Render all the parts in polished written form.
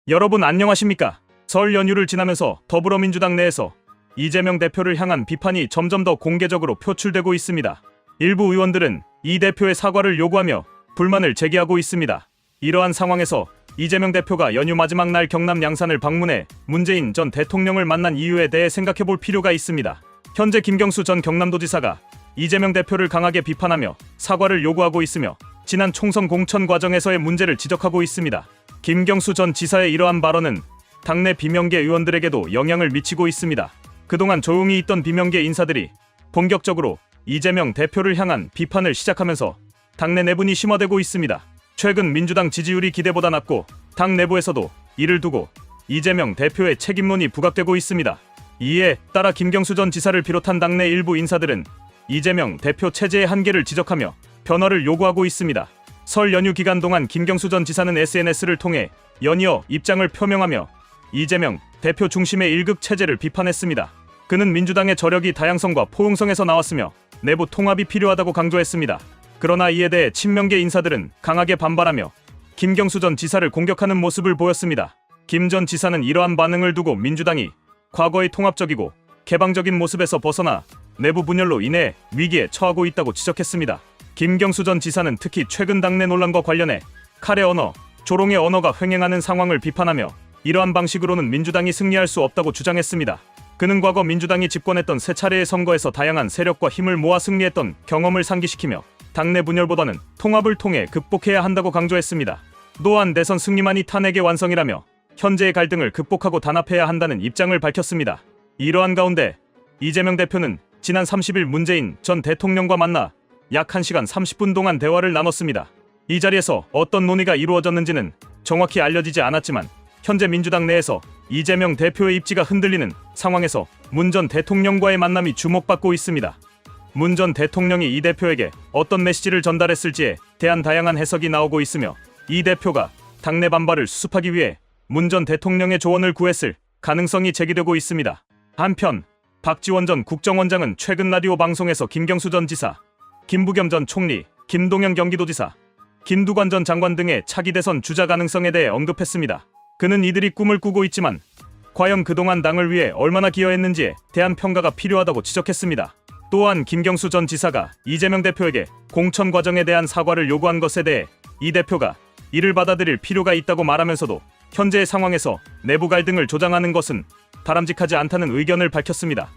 여러분 안녕하십니까? 설 연휴를 지나면서 더불어민주당 내에서 이재명 대표를 향한 비판이 점점 더 공개적으로 표출되고 있습니다. 일부 의원들은 이 대표의 사과를 요구하며 불만을 제기하고 있습니다. 이러한 상황에서 이재명 대표가 연휴 마지막 날 경남 양산을 방문해 문재인 전 대통령을 만난 이유에 대해 생각해볼 필요가 있습니다. 현재 김경수 전 경남도지사가 이재명 대표를 강하게 비판하며 사과를 요구하고 있으며 지난 총선 공천 과정에서의 문제를 지적하고 있습니다. 김경수 전 지사의 이러한 발언은 당내 비명계 의원들에게도 영향을 미치고 있습니다. 그동안 조용히 있던 비명계 인사들이 본격적으로 이재명 대표를 향한 비판을 시작하면서 당내 내분이 심화되고 있습니다. 최근 민주당 지지율이 기대보다 낮고 당 내부에서도 이를 두고 이재명 대표의 책임론이 부각되고 있습니다. 이에 따라 김경수 전 지사를 비롯한 당내 일부 인사들은 이재명 대표 체제의 한계를 지적하며 변화를 요구하고 있습니다. 설 연휴 기간 동안 김경수 전 지사는 SNS를 통해 연이어 입장을 표명하며 이재명 대표 중심의 일극 체제를 비판했습니다. 그는 민주당의 저력이 다양성과 포용성에서 나왔으며 내부 통합이 필요하다고 강조했습니다. 그러나 이에 대해 친명계 인사들은 강하게 반발하며 김경수 전 지사를 공격하는 모습을 보였습니다. 김 전 지사는 이러한 반응을 두고 민주당이 과거의 통합적이고 개방적인 모습에서 벗어나 내부 분열로 인해 위기에 처하고 있다고 지적했습니다. 김경수 전 지사는 특히 최근 당내 논란과 관련해 칼의 언어, 조롱의 언어가 횡행하는 상황을 비판하며 이러한 방식으로는 민주당이 승리할 수 없다고 주장했습니다. 그는 과거 민주당이 집권했던 세 차례의 선거에서 다양한 세력과 힘을 모아 승리했던 경험을 상기시키며 당내 분열보다는 통합을 통해 극복해야 한다고 강조했습니다. 또한 대선 승리만이 탄핵의 완성이라며 현재의 갈등을 극복하고 단합해야 한다는 입장을 밝혔습니다. 이러한 가운데 이재명 대표는 지난 30일 문재인 전 대통령과 만나 약 1시간 30분 동안 대화를 나눴습니다. 이 자리에서 어떤 논의가 이루어졌는지는 정확히 알려지지 않았지만 현재 민주당 내에서 이재명 대표의 입지가 흔들리는 상황에서 문 전 대통령과의 만남이 주목받고 있습니다. 문 전 대통령이 이 대표에게 어떤 메시지를 전달했을지에 대한 다양한 해석이 나오고 있으며 이 대표가 당내 반발을 수습하기 위해 문 전 대통령의 조언을 구했을 가능성이 제기되고 있습니다. 한편 박지원 전 국정원장은 최근 라디오 방송에서 김경수 전 지사, 김부겸 전 총리, 김동연 경기도지사, 김두관 전 장관 등의 차기 대선 주자 가능성에 대해 언급했습니다. 그는 이들이 꿈을 꾸고 있지만 과연 그동안 당을 위해 얼마나 기여했는지에 대한 평가가 필요하다고 지적했습니다. 또한 김경수 전 지사가 이재명 대표에게 공천 과정에 대한 사과를 요구한 것에 대해 이 대표가 이를 받아들일 필요가 있다고 말하면서도 현재의 상황에서 내부 갈등을 조장하는 것은 바람직하지 않다는 의견을 밝혔습니다.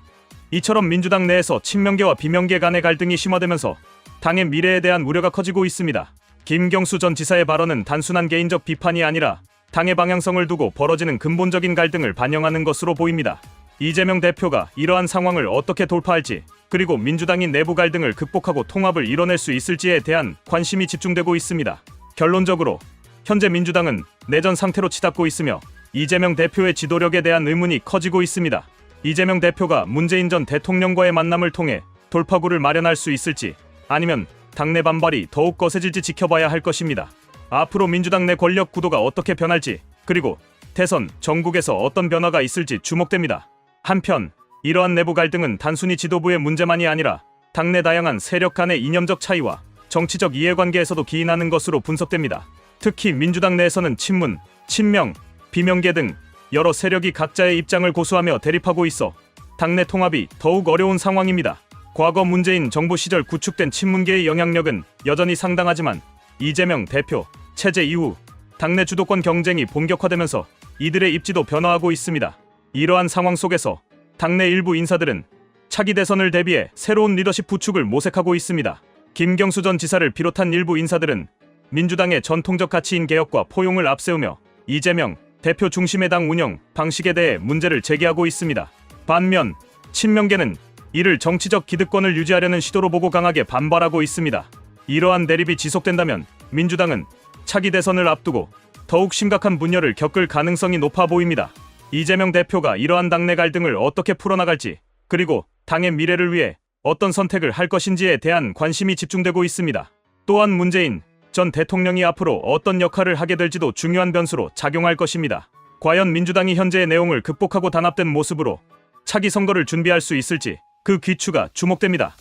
이처럼 민주당 내에서 친명계와 비명계 간의 갈등이 심화되면서 당의 미래에 대한 우려가 커지고 있습니다. 김경수 전 지사의 발언은 단순한 개인적 비판이 아니라 당의 방향성을 두고 벌어지는 근본적인 갈등을 반영하는 것으로 보입니다. 이재명 대표가 이러한 상황을 어떻게 돌파할지, 그리고 민주당이 내부 갈등을 극복하고 통합을 이뤄낼 수 있을지에 대한 관심이 집중되고 있습니다. 결론적으로 현재 민주당은 내전 상태로 치닫고 있으며 이재명 대표의 지도력에 대한 의문이 커지고 있습니다. 이재명 대표가 문재인 전 대통령과의 만남을 통해 돌파구를 마련할 수 있을지, 아니면 당내 반발이 더욱 거세질지 지켜봐야 할 것입니다. 앞으로 민주당 내 권력 구도가 어떻게 변할지, 그리고 대선, 전국에서 어떤 변화가 있을지 주목됩니다. 한편 이러한 내부 갈등은 단순히 지도부의 문제만이 아니라 당내 다양한 세력 간의 이념적 차이와 정치적 이해관계에서도 기인하는 것으로 분석됩니다. 특히 민주당 내에서는 친문, 친명, 비명계 등 여러 세력이 각자의 입장을 고수하며 대립하고 있어 당내 통합이 더욱 어려운 상황입니다. 과거 문재인 정부 시절 구축된 친문계의 영향력은 여전히 상당하지만 이재명 대표 체제 이후 당내 주도권 경쟁이 본격화되면서 이들의 입지도 변화하고 있습니다. 이러한 상황 속에서 당내 일부 인사들은 차기 대선을 대비해 새로운 리더십 구축을 모색하고 있습니다. 김경수 전 지사를 비롯한 일부 인사들은 민주당의 전통적 가치인 개혁과 포용을 앞세우며 이재명 대표 중심의 당 운영 방식에 대해 문제를 제기하고 있습니다. 반면 친명계는 이를 정치적 기득권을 유지하려는 시도로 보고 강하게 반발하고 있습니다. 이러한 대립이 지속된다면 민주당은 차기 대선을 앞두고 더욱 심각한 분열을 겪을 가능성이 높아 보입니다. 이재명 대표가 이러한 당내 갈등을 어떻게 풀어나갈지, 그리고 당의 미래를 위해 어떤 선택을 할 것인지에 대한 관심이 집중되고 있습니다. 또한 문재인 전 대통령이 앞으로 어떤 역할을 하게 될지도 중요한 변수로 작용할 것입니다. 과연 민주당이 현재의 내용을 극복하고 단합된 모습으로 차기 선거를 준비할 수 있을지 그 귀추가 주목됩니다.